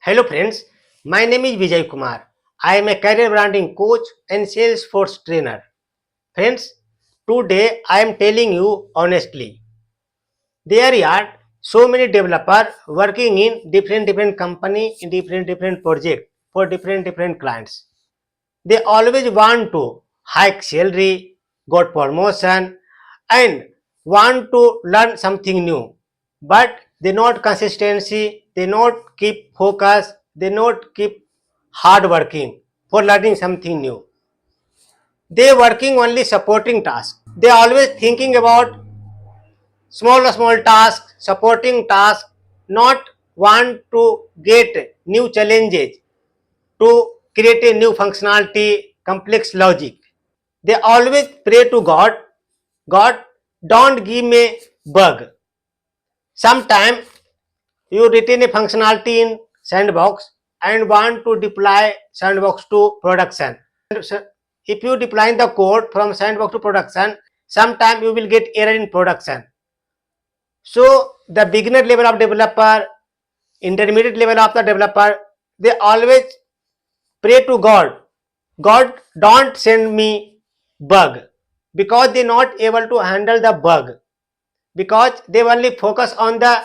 Hello friends, my name is Vijay Kumar. I am a career branding coach and Salesforce trainer. Friends, today I am telling you honestly, there are so many developers working in different company in different project for different clients. They always want to hike salary, got promotion, and want to learn something new. But they not consistency, they not keep focus, they not keep hard working for learning something new. They working only supporting tasks. They always thinking about small tasks, supporting tasks, not want to get new challenges to create a new functionality, complex logic. They always pray to God, God, don't give me bug. Sometime you retain a functionality in sandbox and want to deploy sandbox to production. So if you deploy the code from sandbox to production, sometime you will get error in production. So the beginner level of developer, intermediate level of the developer, they always pray to God, God don't send me bug, because they not able to handle the bug, because they only focus on the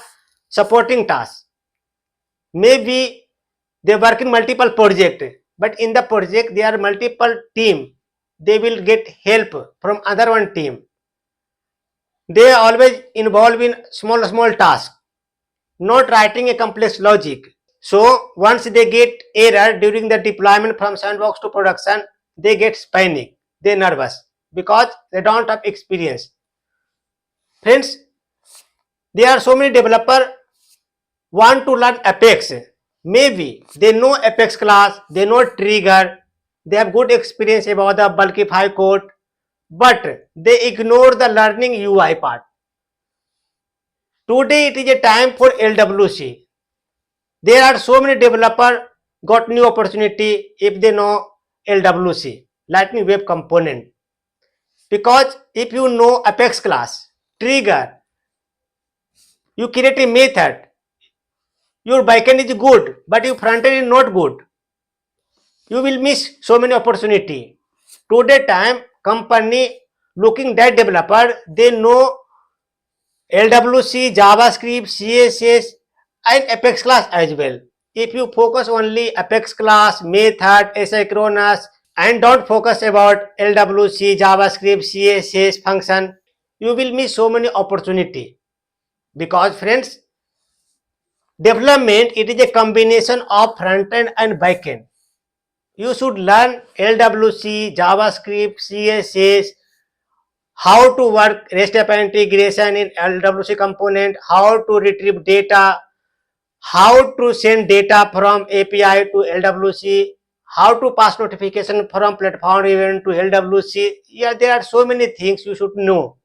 supporting task. Maybe they work in multiple project, but in the project there are multiple team, they will get help from other one team. They are always involved in small tasks, not writing a complex logic. So once they get error during the deployment from sandbox to production, they get panic, they nervous because they don't have experience. Friends, there are so many developer want to learn Apex. Maybe they know Apex class, they know trigger, they have good experience about the Bulkify code, but they ignore the learning UI part. Today it is a time for LWC. There are so many developers got new opportunity if they know LWC, Lightning Web Component. Because if you know Apex class, trigger, you create a method, your backend is good, but your frontend is not good. You will miss so many opportunity. Today time, company looking that developer, they know LWC, JavaScript, CSS, and Apex class as well. If you focus only Apex class, method, asynchronous, and don't focus about LWC, JavaScript, CSS function, you will miss so many opportunity. Because friends, development, it is a combination of front end and back end. You should learn LWC, JavaScript, CSS, how to work REST API integration in LWC component, how to retrieve data, how to send data from API to LWC, how to pass notification from platform event to LWC. Yeah, there are so many things you should know.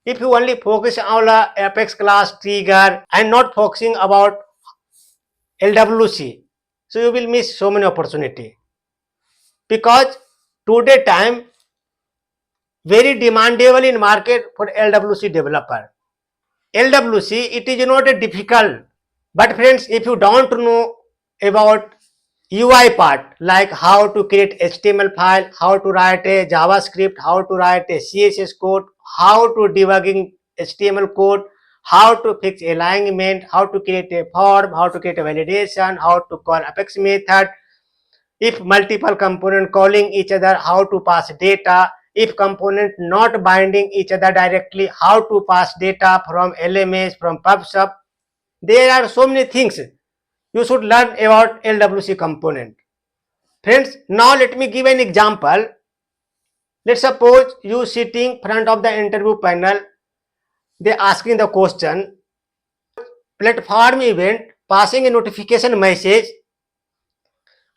If you only focus on the Apex class trigger and not focusing about LWC, so you will miss so many opportunity. Because today time very demandable in market for LWC developer. LWC, it is not a difficult, but friends, if you don't know about UI part, like how to create HTML file, how to write a JavaScript, how to write a CSS code, how to debugging HTML code, how to fix alignment, how to create a form, how to create a validation, how to call Apex method, if multiple component calling each other, how to pass data, if component not binding each other directly, how to pass data from LMS, from PubSub. There are so many things you should learn about LWC component. Friends, now let me give an example. Let's suppose you sitting front of the interview panel, they asking the question, platform event passing a notification message,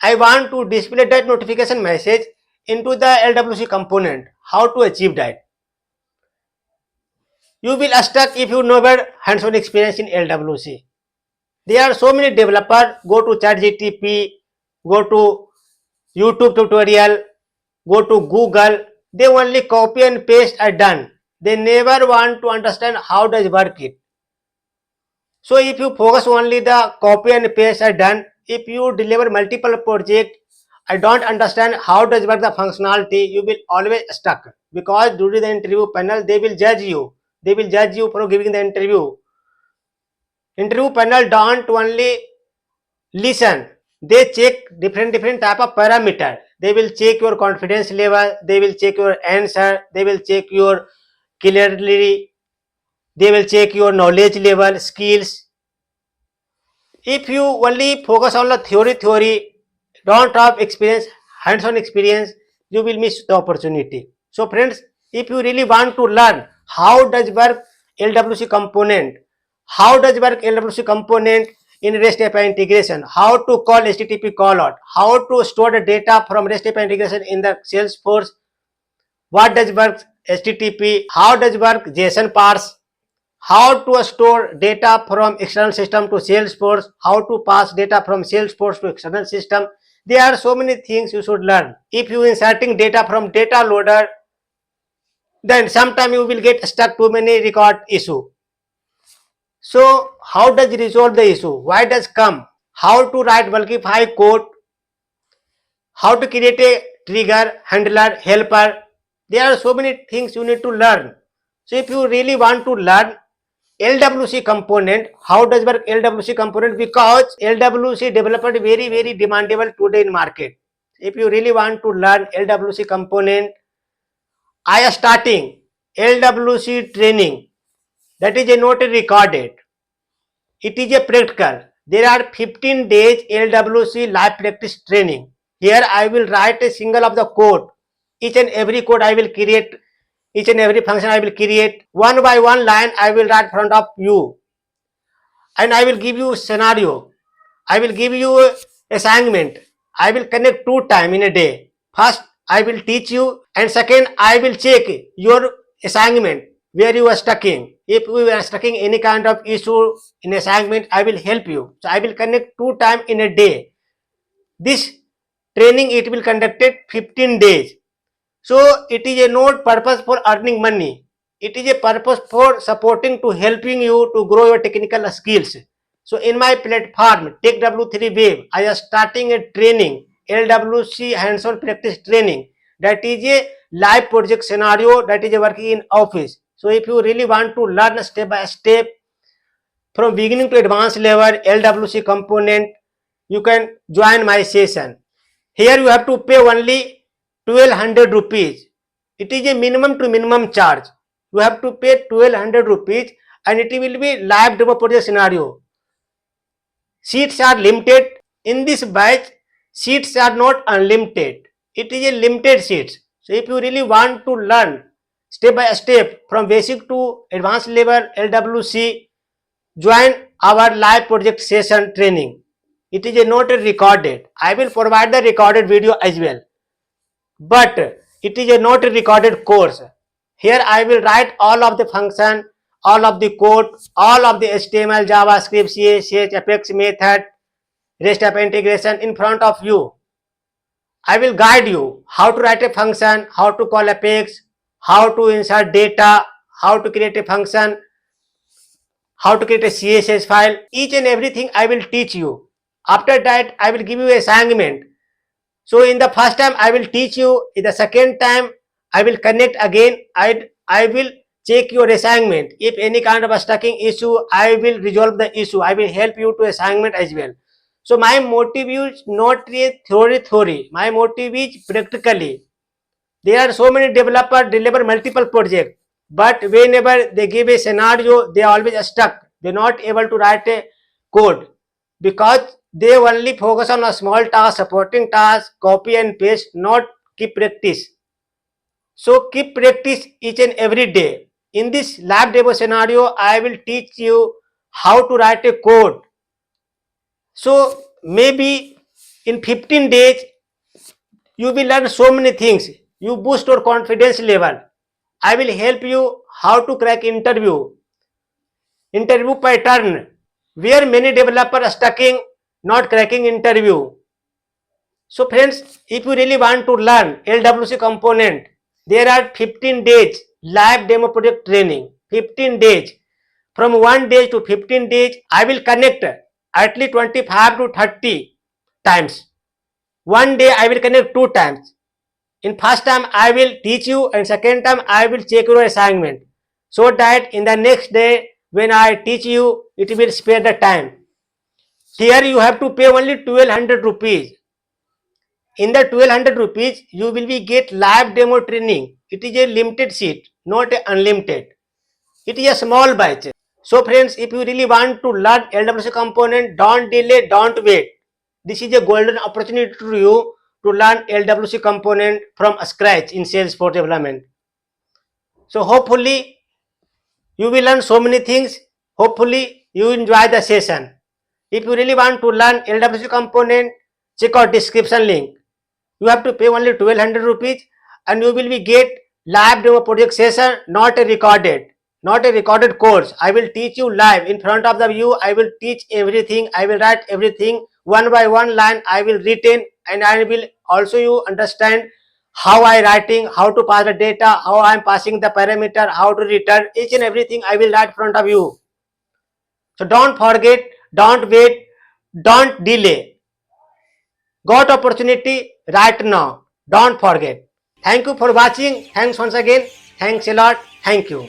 I want to display that notification message into the LWC component. How to achieve that? You will stuck if you never hands-on experience in LWC. There are so many developers, go to ChatGPT, go to YouTube tutorial, go to Google, they only copy and paste are done. They never want to understand how does work it. So if you focus only the copy and paste are done, if you deliver multiple projects, I don't understand how does work the functionality, you will always stuck, because during the interview panel they will judge you. They will judge you for giving the interview. Interview panel don't only listen, they check different type of parameter. They will check your confidence level, they will check your answer, they will check your clearly, they will check your knowledge level, skills. If you only focus on the theory, don't have experience, hands-on experience, you will miss the opportunity. So friends, if you really want to learn how does work LWC component, how does work LWC component in REST API integration, how to call HTTP callout, how to store the data from REST API integration in the Salesforce, what does work HTTP, how does work JSON parse, how to store data from external system to Salesforce, how to pass data from Salesforce to external system. There are so many things you should learn. If you inserting data from data loader, then sometime you will get stuck too many record issue. So how does resolve the issue? Why does come? How to write bulkify code? How to create a trigger, handler, helper? There are so many things you need to learn. So if you really want to learn LWC component, how does work LWC component? Because LWC developed very demandable today in market. If you really want to learn LWC component, I am starting LWC training. That is a not recorded. It is a practical. There are 15 days LWC live practice training. Here I will write a single of the code. Each and every code I will create, each and every function I will create. One by one line I will write in front of you. And I will give you scenario. I will give you assignment. I will connect 2 times in a day. First, I will teach you, and second, I will check your assignment where you are stuck in. If you are stuck in any kind of issue in assignment, I will help you. So I will connect 2 times in a day. This training it will conducted 15 days. So it is a not purpose for earning money. It is a purpose for supporting to helping you to grow your technical skills. So in my platform TechW3 Web, I am starting a training, LWC hands-on practice training. That is a live project scenario that is a working in office. So if you really want to learn step by step from beginning to advanced level LWC component, you can join my session. Here you have to pay only 1200 rupees. It is a minimum to minimum charge. You have to pay 1200 rupees and it will be live demo project scenario. Seats are limited. In this batch, seats are not unlimited. It is a limited seats. So if you really want to learn step by step from basic to advanced level LWC, join our live project session training. It is a not recorded. I will provide the recorded video as well. But it is a not recorded course. Here I will write all of the function, all of the code, all of the HTML, JavaScript, CSS, Apex method, REST API integration in front of you. I will guide you how to write a function, how to call Apex, how to insert data, how to create a function, how to create a CSS file. Each and everything I will teach you. After that, I will give you assignment. So in the first time I will teach you, in the second time I will connect again. I will check your assignment. If any kind of a stucking issue, I will resolve the issue. I will help you to assignment as well. So my motive is not a theory. My motive is practically. There are so many developers deliver multiple projects, but whenever they give a scenario, they are always stuck. They are not able to write a code because they only focus on a small task, supporting task, copy and paste, not keep practice. So keep practice each and every day. In this lab demo scenario, I will teach you how to write a code. So maybe in 15 days, you will learn so many things. You boost your confidence level. I will help you how to crack interview pattern, where many developers are stuck in not cracking interview. So friends, if you really want to learn LWC component, there are 15 days live demo project training. 15 days. From 1 day to 15 days, I will connect at least 25 to 30 times. One day I will connect 2 times. In first time I will teach you, and second time I will check your assignment, so that in the next day when I teach you, it will spare the time. Here you have to pay only 1200 rupees. In the 1200 rupees, you will be get live demo training. It is a limited seat, not a unlimited. It is a small batch. So friends, if you really want to learn LWC component, don't delay, don't wait. This is a golden opportunity to you to learn LWC component from scratch in Salesforce development. So hopefully you will learn so many things. Hopefully you enjoy the session. If you really want to learn LWC component, check out description link. You have to pay only 1200 rupees and you will be get live demo project session, not a recorded course. I will teach you live in front of the view. I will teach everything. I will write everything one by one line. I will written, and I will also you understand how I writing, how to pass the data, how I am passing the parameter, how to return each and everything. I will write in front of you. So don't forget, don't wait, don't delay. Got opportunity right now. Don't forget. Thank you for watching. Thanks once again. Thanks a lot. Thank you.